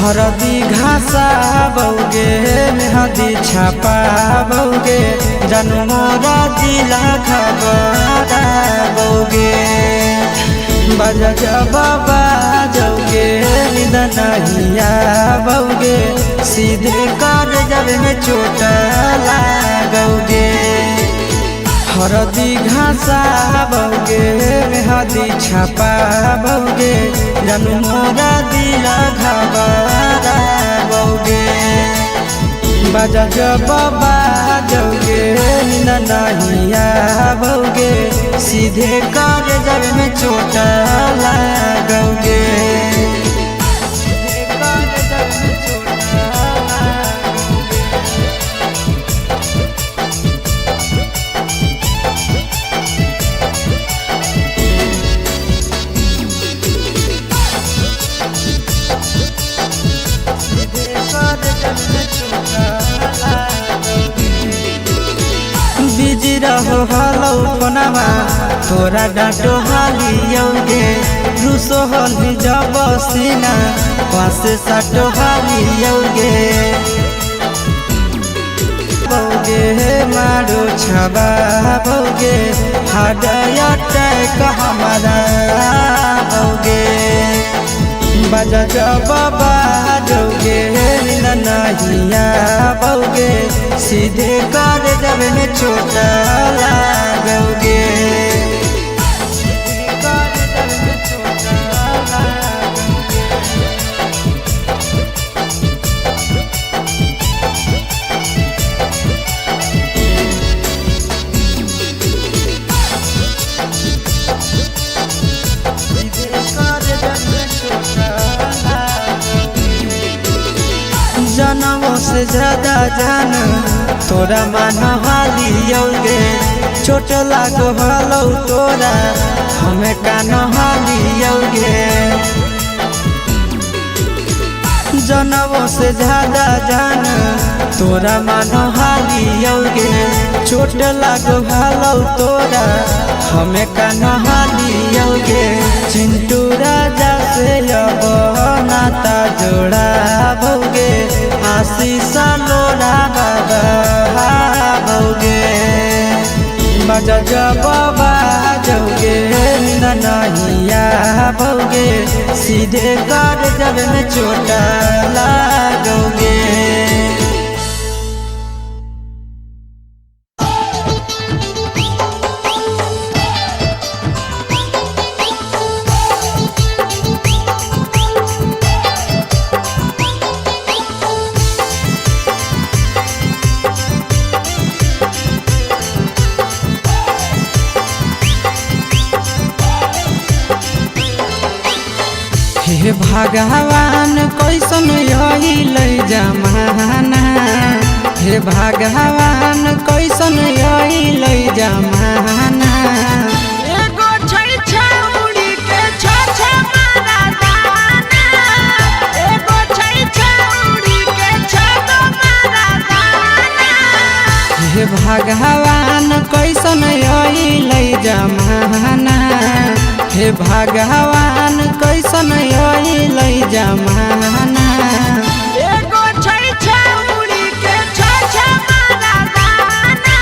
हरदी घासा बौगे मेहदी छापा बौगे जनमोरा जिला खबरा बौगे बजा जबाबा जौगे निदनहिया बौगे सीधे कर जब में चोट लागोगे। हरदी घासा बौगे मेहदी छापा बौगे जनमोरा दिला घबरा बौगे बजा जबाबा जौगे नहिया बौगे सीधे कर जब में चोट लागोगे। बिजी रहो हलो फोनमा तोरा डांटो हालियोगे रूसो हली जब सीना पासे साटो हालियोगे बौगे मारो छबा बौगे हाडया टैक हमारा बौगे बजा जबाबा जौगे नहिया बौगे सीधे कर जब में चोट लागोगे। जनमों से ज्यादा जान तोरा मान हालियोगे चोट लागो हलो तोरा हमें कान हालियोगे। जनमों से ज्यादा जान तोरा मान हालियोगे चोट लागो हलो तोरा हमें कान हालियोगे। चिंटू राजा से अब नाता जोड़ा बौगे आशीष लोरा बाबा बौगे बजा जबाबा जौगे नहिया बौगे सीधे कर जब में चोट लागोगे। हे भगवान कैसन आइल जमाना हे भगवान कैसन आइल जमाना एगो छै छौड़ी के छ मारा दाना एगो छै छौड़ी के छ मारा दाना हे भगवान कैसन आइल जमाना हे भगवान कैसन आइल जमाना एगो छै छौड़ी के छ मारा दाना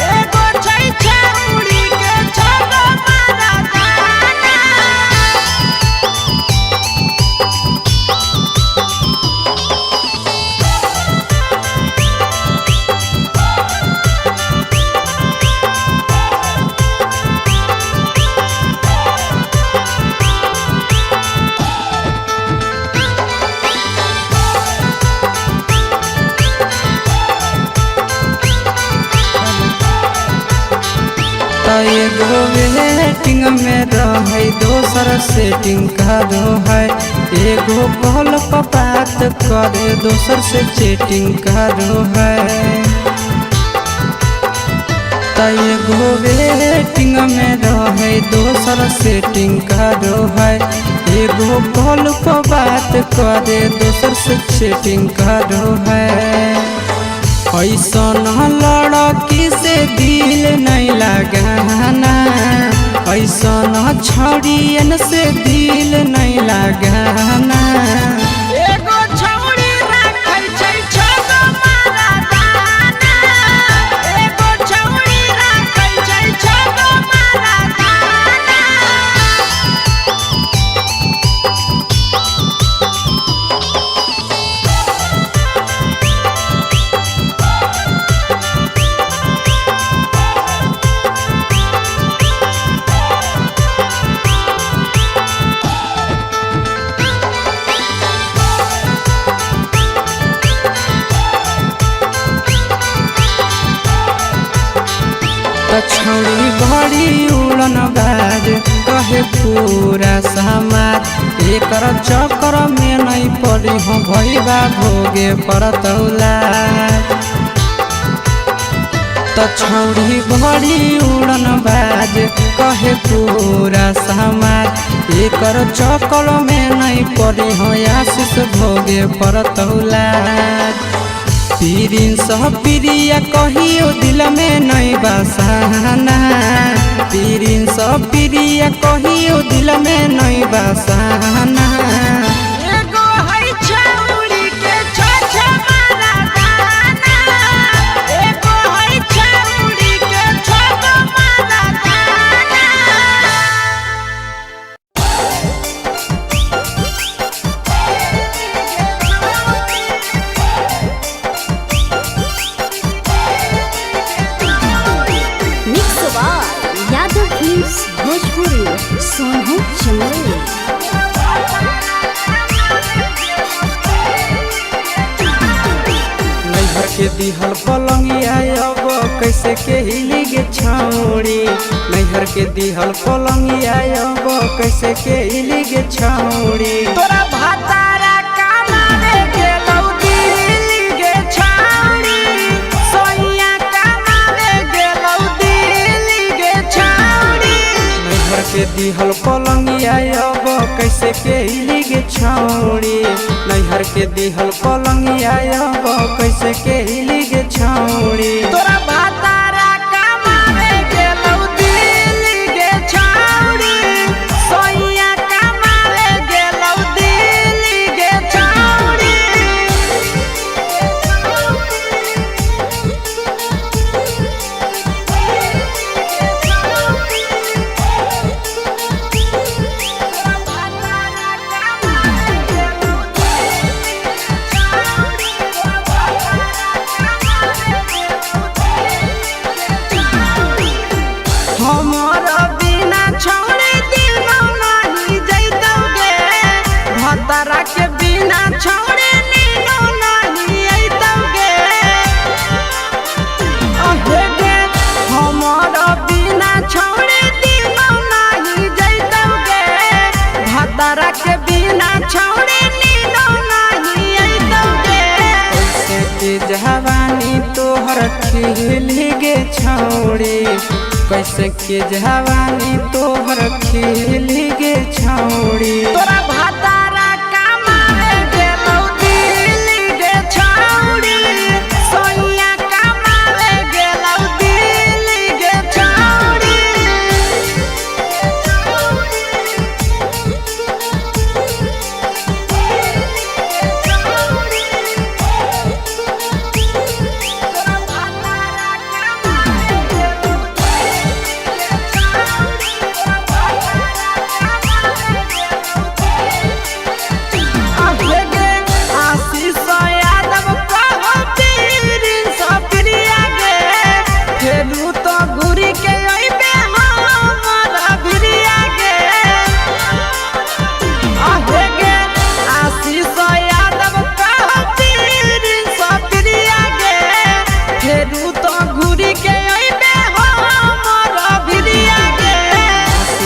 एगो छै छौड़ी के छ मारा दाना। एगो वेटिंग में रहे दोसर सेटिंग करो है एगो कॉल पर बात करे दोसर से चैटिंग करो है एगो वेटिंग में रहे दोसर सेटिंग करो है एगो कॉल पर बात करे दोसर से चैटिंग करो है। ऐसन लड़की से दिल नहीं लगाना ऐसन छड़ियन से दिल नहीं लगाना एगो त छौड़ी बड़ी उड़न बाज कहे पूरा समाज एकर चक्कर में नहीं पड़ी हो भैया भोगे पड़तौला। त छौड़ी बड़ी उड़न बाज कहे पूरा समाज एकर चक्कर में नहीं पड़ी हो आशीष भोगे पड़तौला। पीरिन सह प्रिया कहियो दिल में नहीं बसाना पीरिन सह प्रिया कहियो दिल में नहीं बसाना। एगो है छौड़ी के छछा मारा गाना एगो है छौड़ी के छगो मारा गाना। यादव फिल्म्स भोजपुरी सोनू चंदेल। नैहर के दिहल पलंगिया अब कैसे के हिली गे छौड़ी नैहर के दिहल पलंगिया अब कैसे के हिली गे छौड़ी। तोरा भातारा कमावे गेलौ दिल्ली गे छौड़ी सोइया कमावे गेलौ दिल्ली गे छौड़ी। नैहर के दिहल पलंगिया अब कैसे के हिली गे छौड़ी नैहर के दिहल पलंगिया अब कैसे के हिली गे छौड़ी। तोरा भातारा कमावे गेलौ दिल्ली गे छौड़ी सोइया कमावे गेलौ दिल्ली गे छौड़ी। हमर बिना छौड़े दिनो नहीं जैतौगे भतरा के बिना छौड़े नीनो नहीं अइतौगे। अहे गे हमर बिना छौड़े दिनो नहीं जैतौगे भतरा के बिना छौड़े नीनो नहीं अइतौगे। कैसे के जवानी तोहर खिली गे छौड़ी कैसे के जवानी तोहर खिली गे छौड़ी। तोरा भातारा कमावे गेलौ दिल्ली गे छौड़ी सोइया कमावे गेलौ दिल्ली गे छौड़ी।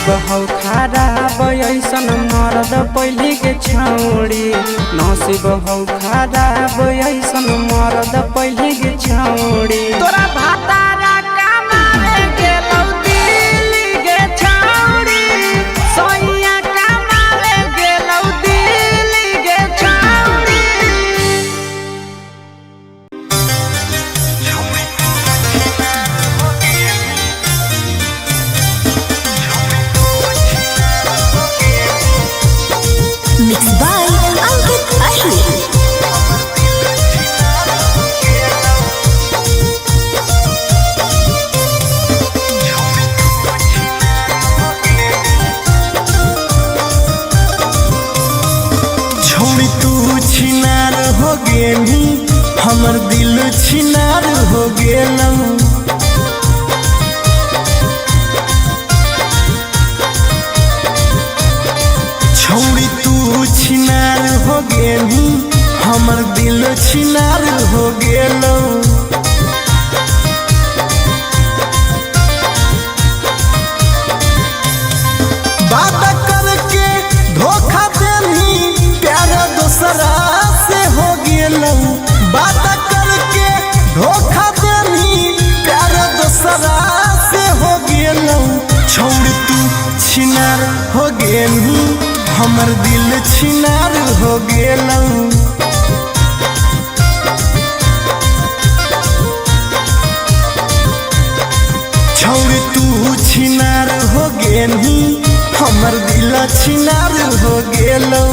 बहौ खराब ऐसन मरद पहली के छौड़ी नसीब हौ खराब ऐसन मरद पहली के छौड़ी। तोरा भातारा कमावे गेलौ दिल्ली गे छौड़ी सोइया कमावे गेलौ दिल्ली गे छौड़ी। Mixed by Ankit Ahir। छोड़ी तू छिनार हो गेली हमर दिल छिनार हो गेलौ। छोड़ी तू छिनार हो गेली हमर दिल छिनार हो गेलौ। बात करके धोखा देनी प्यार दोसरा से हो गेलौ छोड़ तू छिनार हो गेलू हमर दिल छिनार हो गेलौ छोड़ तू छिनार हो गेलू हमर दिल छिनार हो गेलौ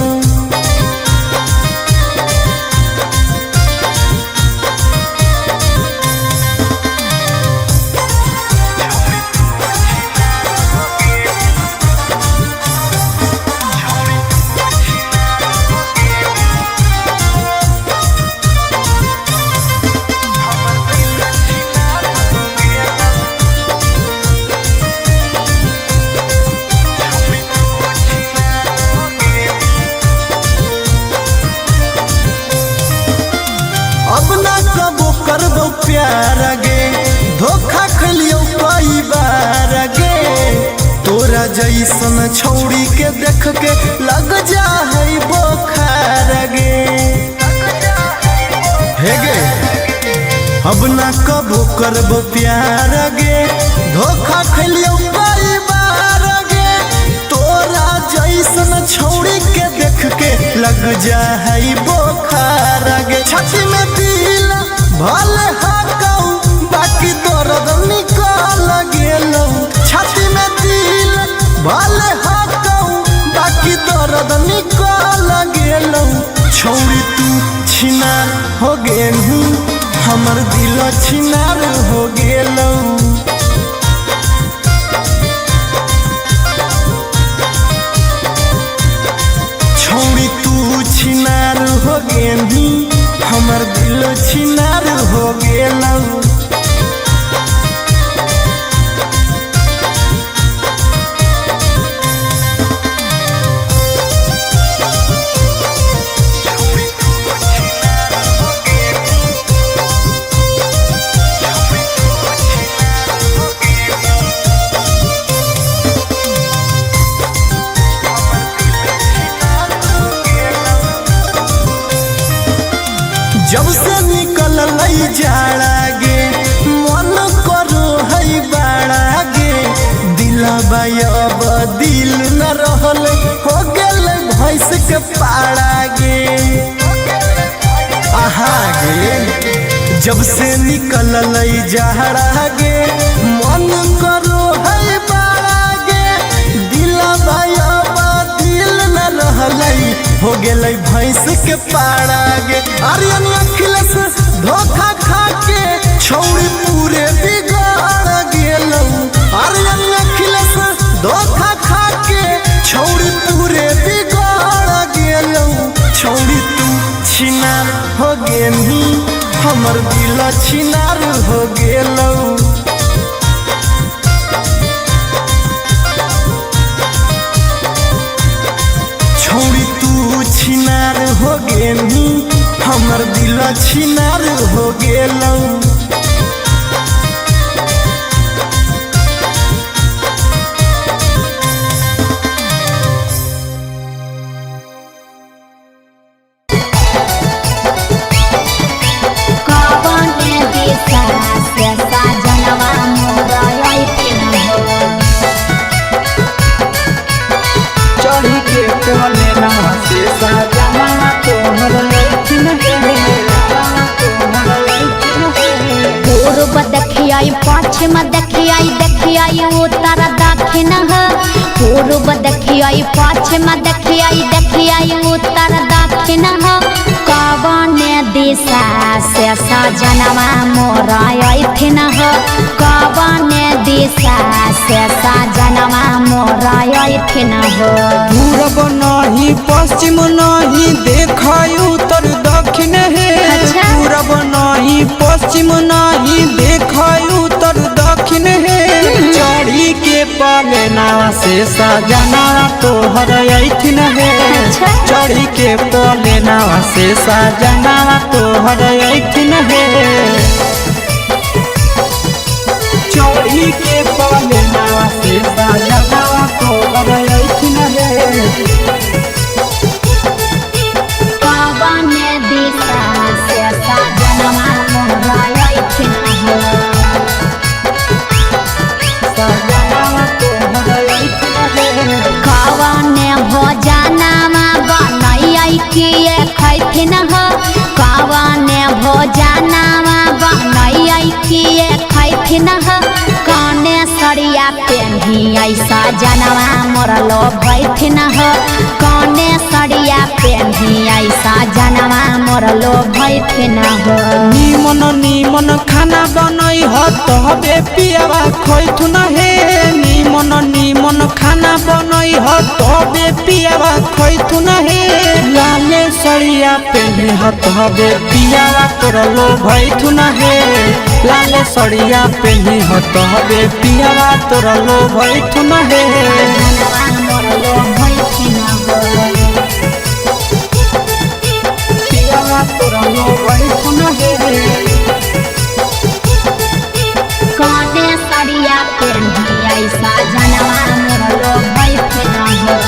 अब ना कबो करबो प्यार गे धोखा खलियो कई बार गे तोरा जैसन छौड़ी के देख के लग जा है बोखार गे हे गे अब ना कबो करबो प्यार गे धोखा खलियो कई बार गे तोरा जैसन छौड़ी के देख के लग जा है बोखार गे छाती में दिल भले हाकौ बाकी दर्द निकल गेलौ छाती में दिल भले हाकौ बाकी दर्द निकल गेलौ छौड़ी तू छिनार हो गेलू हमर दिल छिनार हो गेलौ छौड़ी तू छिनार हो गेलू हमर दिल छिनार हो गेलौ जब से निकल लई जाड़ा गे मन करो है बाड़ा गे दिलबा अब दिल न रहल हो गेल भैंस के पाड़ा गे आहा गे जब से निकल लई जाड़ा गे मन करो है बाड़ा गे दिलबा अब दिल न रहल हो गेलै भैंस के पाड़ा गे आर्यन अखिलेश धोखा खा के छौड़ी पूरे बिगाड़ गेलौ आर्यन अखिलेश धोखा खा के छौड़ी पूरे बिगाड़ गेलौ छौड़ी तू छिनार हो गेलू हमर दिल छिनार हो गेलौ छौड़ी तू छिनार हो गेलू हमर दिल छिनार हो गेलौ चढ़ी के कोले ना से सजना तोहर लैठिन पूर्व देखियाई पश्चिम देखियाई देखियाई उत्तर दक्षिण पूर्व देखियाई पश्चिम देखियाई देखियाई उत्तर दक्षिण कवने दिशा से सजनवा मोर अइथिन कवने दिशा से सजनवा मोर अइथिन पूरब नहीं पश्चिम नहीं देखाई उत्तर दक्षिण है पूरब नहीं पश्चिम नहीं देखाई उत्तर दक्षिण है चढ़ी के पलेना से सजना तोहर अइथिन है चढ़ी के पलेना से सजना तोहर अइथिन है चढ़ी के पलेना से सजना तोहर अइथिन है कवने दिशा से सजनावा बनई किए खैथिन ह कौने सड़िया पेन्ही ऐसा जनवा मोरलो भैथिन ह कौने सड़िया पेन्ही ऐसा जनवा मोरलो भैथिन ह निमन निमन खाना बनई ह तबे पियावा खैथुन हे निमन निमन खाना बनई ह तबे पियावा खैथुन हे लाले सड़िया पेन्ही ह तबे पियावा तोरलो भैथुन हे लाले सड़िया पेन्ही ह तबे पियावा तोरलो भैथुन हे जनवा मोरलो भैथिन ह पियावा तोरलो भैथुन हे कौने सड़िया पेन्ही ऐसा जनवा मोरलो भैथिन ह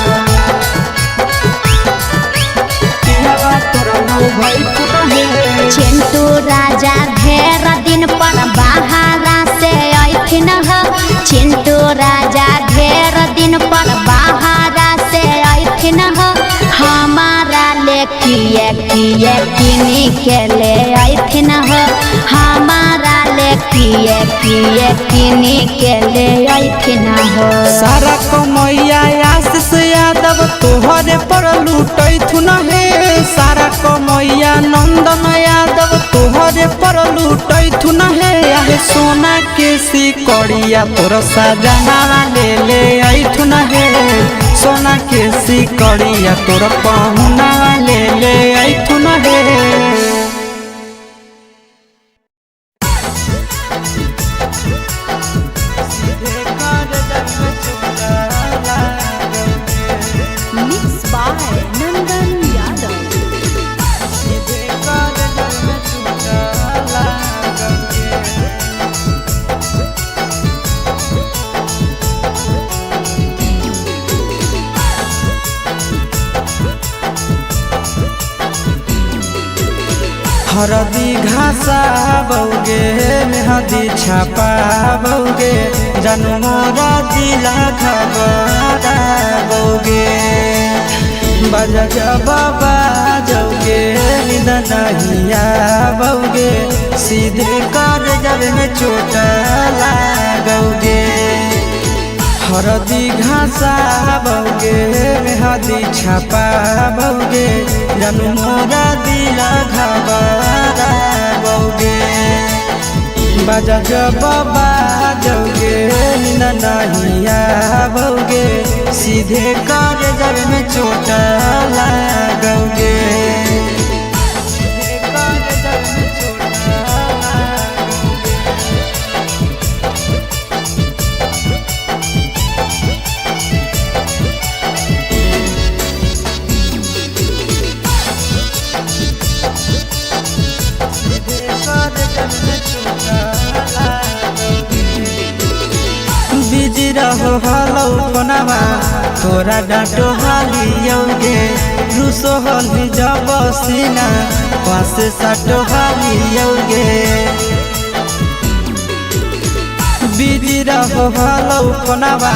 पियावा तोरलो भैथुन हे चिंटू राजा ढेर दिन पर बाहरा से अइथिन ह चिंटू राजा ढेर दिन पर बाहरा से अइथिन ह हमारा ले किए किए किनी के ले अइथिन ह हमारा ले किए किए किनी के ले अइथिन ह सारा कमैया आशीष यादव तोहरे पर लूटैथुन हे सारा कमैया नंदन यादव तोहरे पर लूटैथुन हे आहे सोना के सिकड़िया तोर सजनावा ले अइथुन हे सोना के सिकड़िया तोर पहुनावा ले अइथुन हे मिक्स बाय नंदन यादव हरदी घासा बौगे मेहदी छापा बौगे जनमोरा दिला खबरा बौगे बजा जबाबा जौगे निदनहिया बौगे सीधे कर जब में चोट लागोगे हरदी घासा बौगे मेहदी छापा बौगे जनमोरा दिला घबरा बौगे बजा जबाबा जौगे नहिया बौगे सीधे कर जब में चोट लागोगे बिजी रहो हलो कोनावा तोरा डांटो हालियोगे रूसो हली जब सीना पासे साटो हालियोगे बिजी रहो हलो कोनावा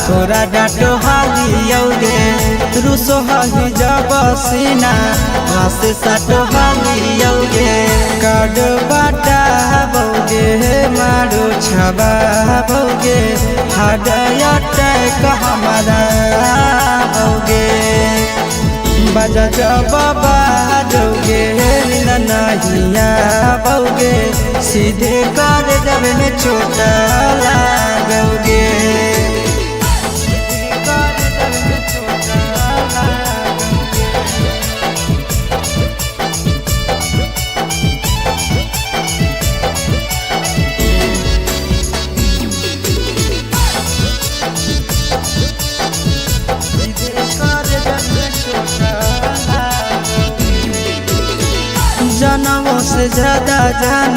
तोरा डांटो हालियोगे रूसो हली जब सीना पासे साटो हालियोगे काड बाटा बौगे मारो छबा बौगे हाडया टैक हमारा बौगे बजा जबाबा जौगे नहिया बौगे सीधे कर जब में चोट लागोगे जनमों से ज्यादा जान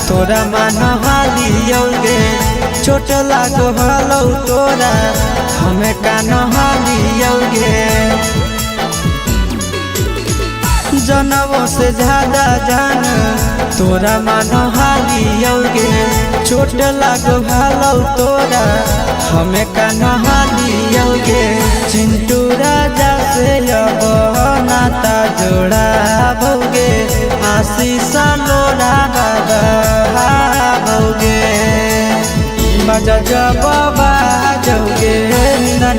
तोरा मान हालियोगे चोट लागो हलो तोरा हमें कान हालियोगे जनमों से ज्यादा जान तोरा मान हालियोगे चोट लागो हलो तोरा हमें कान हालियोगे चिंटू राजा से अब नाता जोड़ा बोगे आशीष लोरा बहाओगे मजा जब बाजोगे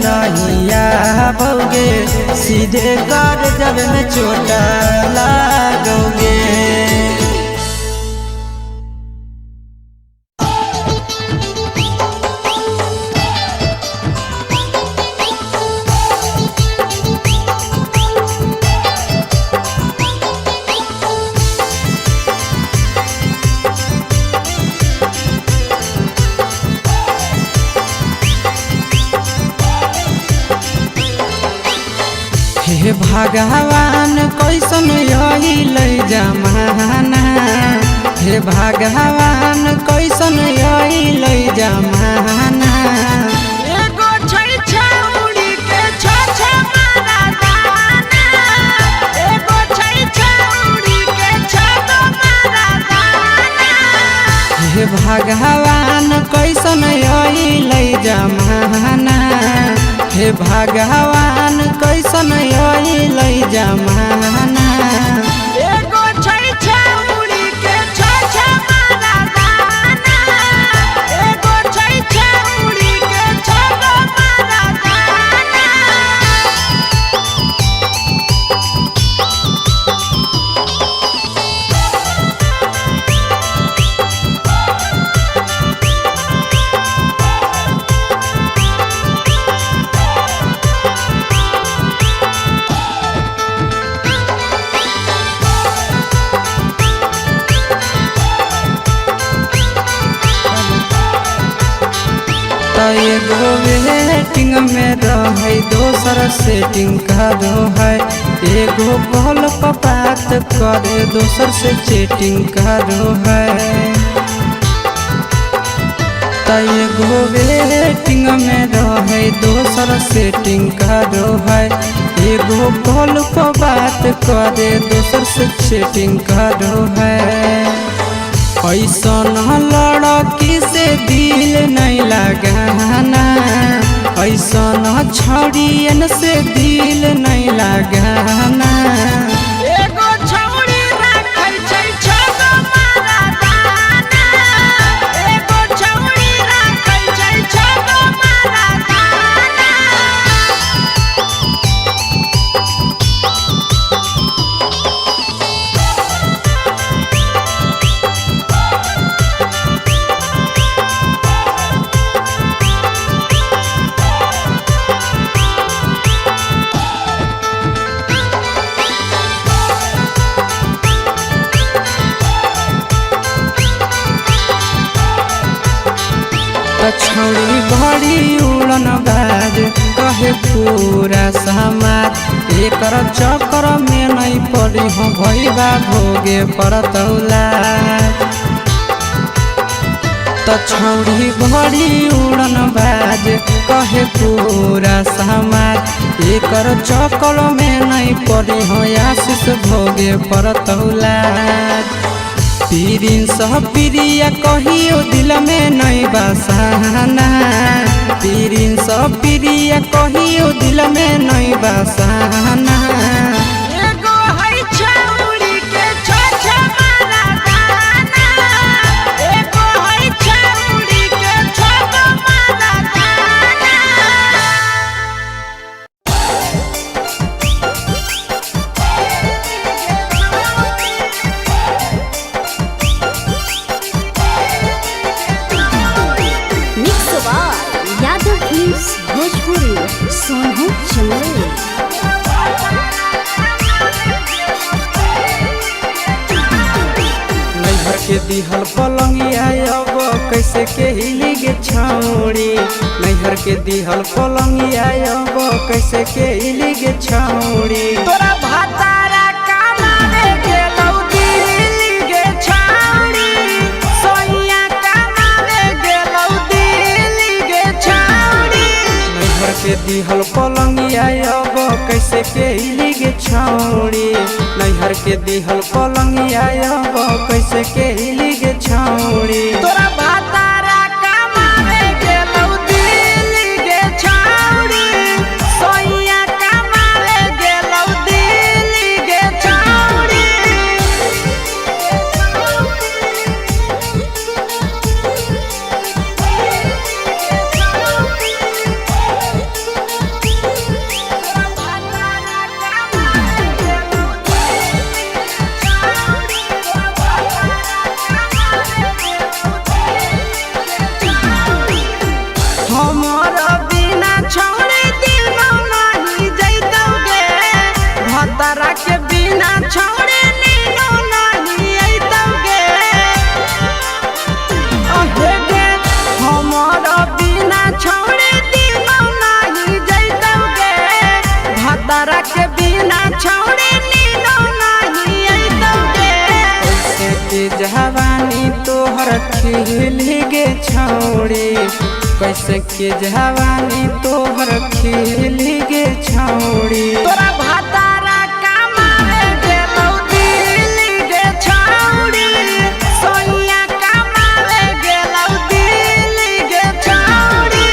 नहीं आओगे सीधे कर जब में चोट लागोगे। हे भगवान कैसन अइल जमाना हे भगवान कैसन अइल जमाना एगो छै छौरी के छ मारा दाना एगो छै छौरी के छ मारा दाना हे भगवान कैसन अइल जमाना हे भगवान कैसन अइल जमाना एगो छै छौरी के छ मारा दाना एगो छै छौरी के छ मारा दाना। एगो वेटिंग में रहे दोसर सेटिंग करो है एगो कॉल पर बात करे दोसर से चैटिंग करो है एगो वेटिंग में रहे दोसर सेटिंग करो है एगो कॉल पर बात करे दोसर से चैटिंग करो है। ऐसन लड़की से दिल नहीं लगाना ऐसन छड़ियन से दिल नहीं लगाना एगो छौरी राखै छै छ मारा दाना एगो छौरी राखै छै छ मारा दाना। छौड़ी बड़ी उड़न बाज कहे पूरा समाज एकर चक्कर में नहीं पड़ी हो भैया भोगे परतौला छौड़ी बड़ी उड़न बाज कहे पूरा समाज एकर चक्कर में नहीं पड़ी हो आशीष भोगे परतौला। पीरिन सह प्रिया कहियो दिल में नहीं बसाना पीरिन सह प्रिया कहियो दिल में नहीं बसाना एगो है छौरी के छ मारा दाना एगो है छौरी के छ मारा दाना। भोजपुरी सोनू चले नैहर के दिहल पलंगिया अब कैसे के हिली गे छौड़ी नैहर के दिहल पलंगिया अब कैसे के हिली गे छौड़ी तोरा भातारा कमावे गेलौ दिल्ली गे छौड़ी सोइया कमावे गेलौ दिल्ली गे छौड़ी नैहर के दिहल पलंगिया अब कैसे के हिली गे छौड़ी नैहर के दिहल पलंगिया अब कैसे के हिली गे छौड़ी तोरा भातारा कमावे गेलौ दिल्ली गे छौड़ी सोइया कमावे गेलौ दिल्ली गे छौड़ी। के जवानी तोहर खिल गे छौड़ी, कैसे के जवानी तोहर खिल गे छौड़ी। तोरा भातारा कमावे गेलौ दिल्ली गे छौड़ी, सोनिया कमावे गेलौ दिल्ली गे छौड़ी।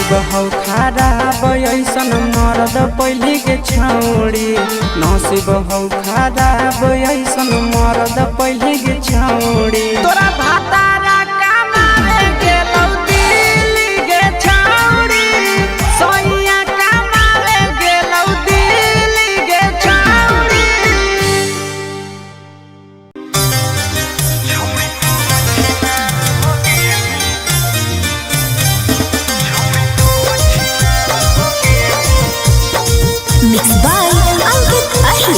बहु खराब ऐसन मरद पहली के छौड़ी, नसीब हौ खराब ऐसन मरद पहली के छौड़ी। तोरा भातारा कमावे गेलौ दिल्ली गे छौड़ी, सोनिया कमावे गेलौ दिल्ली गे छौड़ी। Mixed by Ankit Ahir.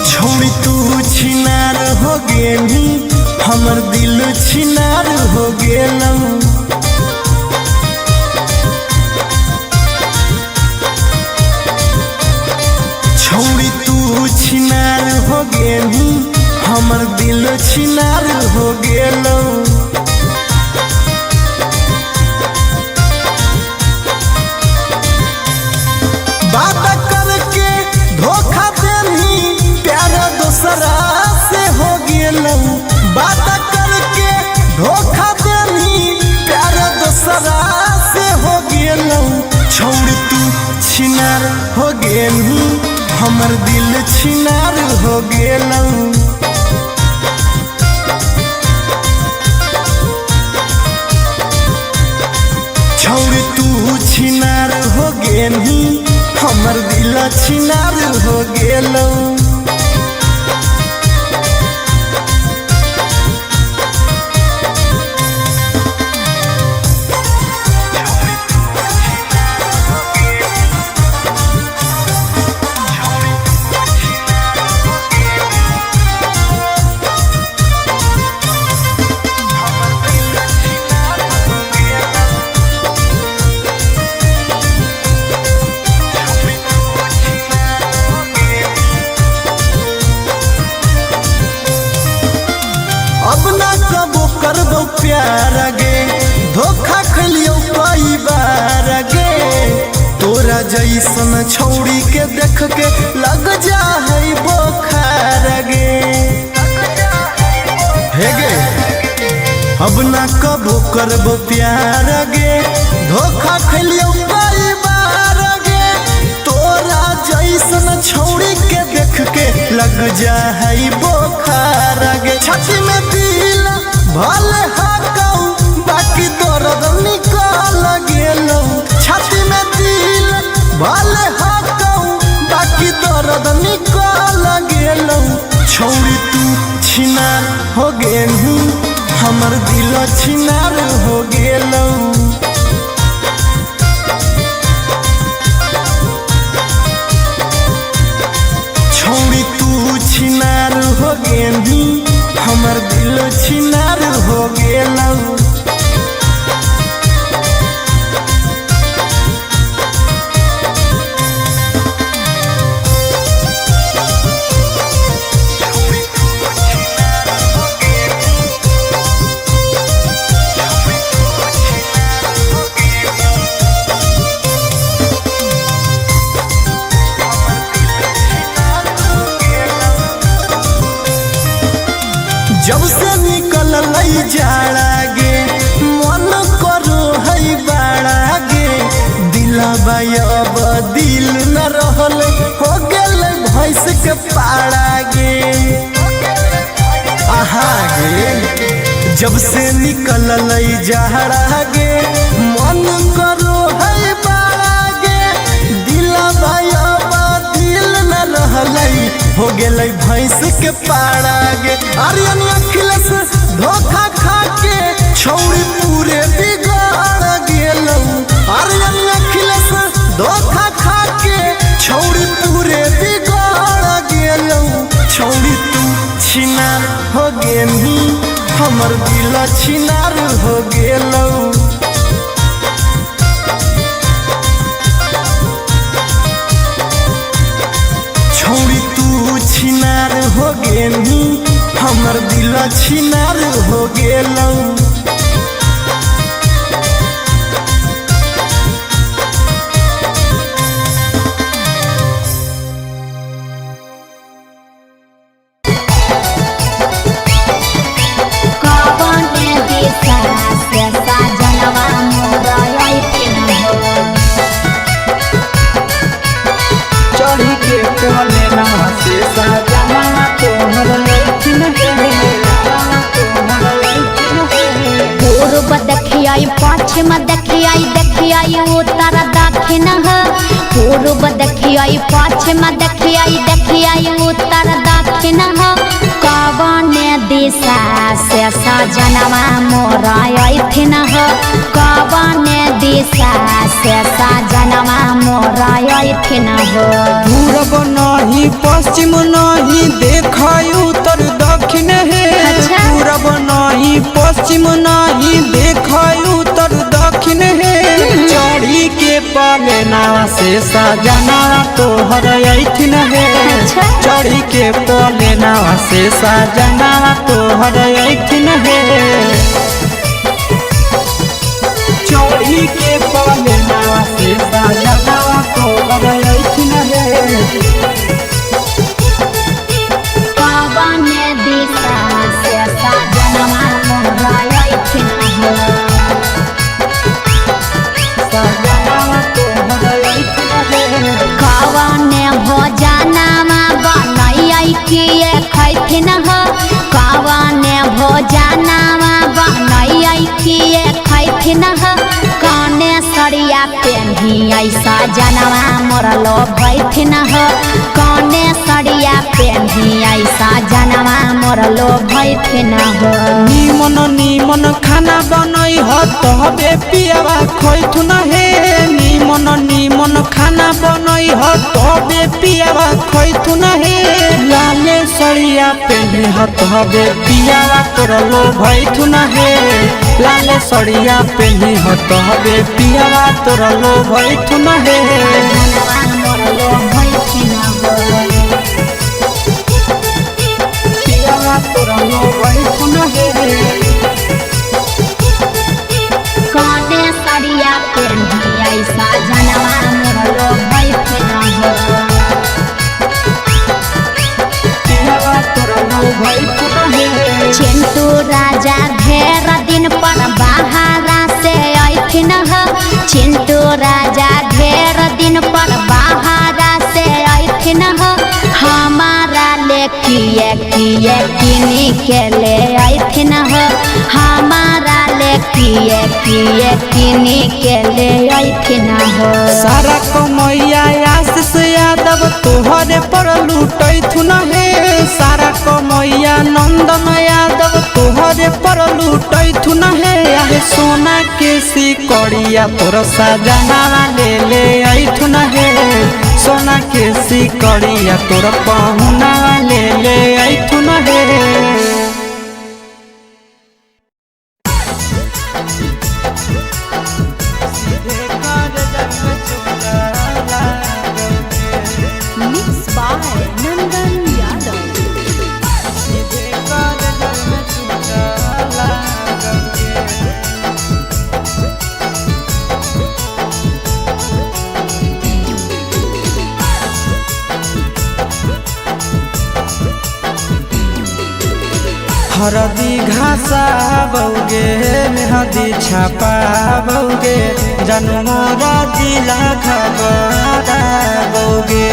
छौड़ी तू छिनार हो गेली, हमर दिल छिनार हो गेलौ। छौड़ी तू छिनार हो गेली, हमर दिल छिनार हो गेलौ। बात करके धोखा देनी, प्यार दूसरा से हो गेलौ। बात करके धोखा देनी, प्यार दूसरा से हो गेलौ। छौड़ी तू छिनार हो गेली, हमर दिल छिनार हो गेलौ। छौड़ी तू छिनार हो गेली, हमर दिल छिनार हो गेलौ। अब ना कबो करबो प्यार गे, धोखा खलियो कई बार गे। तोरा जैसन छौड़ी के देख के लग जा है बोखार गे। हे गे अब ना कबो करबो प्यार गे, धोखा खलियो कई बार गे। तोरा जैसन छौड़ी के देख के लग जा है बोखार गे। छाती में दिल भले हाकौ, बाकी दर्द निकल गेलौ। छाती में दिल भले हाकौ, बाकी दर्द निकल गेलौ। छौड़ी तू छिनार हो गेलू, हमर दिल छिनार हो गेलौ। छौड़ी तू छिनार हो गेली, हमर दिल छिनार हो गेलौ। पाड़ा गे आहा गे जब से निकल जहरा गे मन करो है बाड़ा गे दिला भाई दिल न रहलई हो गेलै भैंस के पाड़ा गे आर्यन अखिलेश धोखा खा के छौड़ी पूरे बिगाड़ गेलौ आर्यन अखिलेश धोखा खा के छौड़ी पूरे बिगाड़ गेलौ छौड़ी तू छिनार हो गेनी हमर दिल छिनार हो गेलौ छौड़ी तू छिनार हो गेनी हमर दिल छिनार हो गेलौ पश्चिम देखियाई उत्तर दक्षिण पूर्व देखियाई पश्चिम देखियाई उत्तर दक्षिण कवन दिशा से सजनवा मोरा अइथिन कवन दिशा से सजनवा मोरा अइथिन पूरब नहीं पश्चिम नहीं देखाई उत्तर दक्षिण है पूरब नहीं पश्चिम नहीं देखाई उत्तर दक्षिण है चढ़ी के पलेना से सजना तोहर अइथिन है चढ़ी के पलेना से सजना तोहर अइथिन है चढ़ी के पलेना से सजना तोहर अइथिन है कवन दिशा से सजनवा मोरा अइथिन कवन भोजनमा बनैयै किए खैथिन कवन भोजनमा बनैयै किए खैथिन कने सरिया पेन्हियै सजनवा मोर लोभैथिन कने सरिया पेन्हियै सजनवा मोर लोभैथिन निमन निमन खाना बनई ह तबे पियावा खैथुन हे निमन निमन खाना बनई ह तबे पियावा खैथुन हे लाले सरिया पेन्हे ह तबे पियावा तोर लोभैथुन हे लाले सरिया पेन्हे ह तबे पियावा तोर लोभैथुन हे मोर लोभैथिन पियावा तोर लोभैथुन हे कने सरिया पेन्हियै सजनवा मोर लोभैथिन पियावा तोर लोभैथुन हे चिंटू राजा ढेर दिन पर बाहरा से अइथिन चिंटू राजा ढेर दिन पर बाहरा से अइथिन हमारा ले किए किए किनी के ले अइथिन हमारा ले किए किए किनी के ले अइथिन सारा कमैया आशीष यादव तोहरे पर लूटैथुन हे सारा कमैया नंदन यादव तोहरे पर लूटैथुन हे आहे सोना के सिकड़िया तोर सजना ले अइथुन हे सोना के सिकड़िया तोर पहुना ले अइथुन हे हरदी घासा बौगे मेहदी छापा बौगे जन्मोरा जिला खबरा बौगे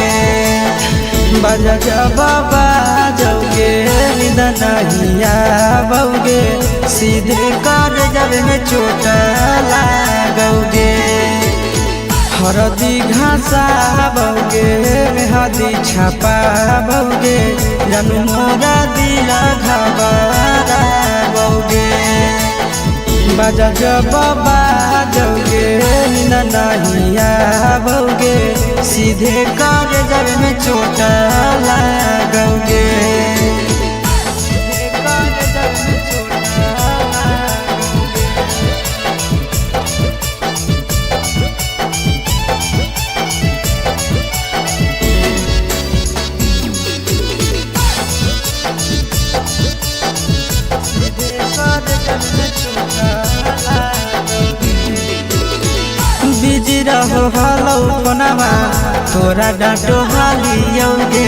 बाजा जब बाजोगे नींद नहीं आवोगे सीधे कर जब में चोट लागोगे हरदी घासाबोगे मेहदी छापाबोगे जानू मोरा दिल घबराबोगे बाजा जब बाजोगे नींद नहीं आवोगे सीधे कर जब में चोट लागोगे बिजी रहो हलो पनावा तोरा डांटो हालियोगे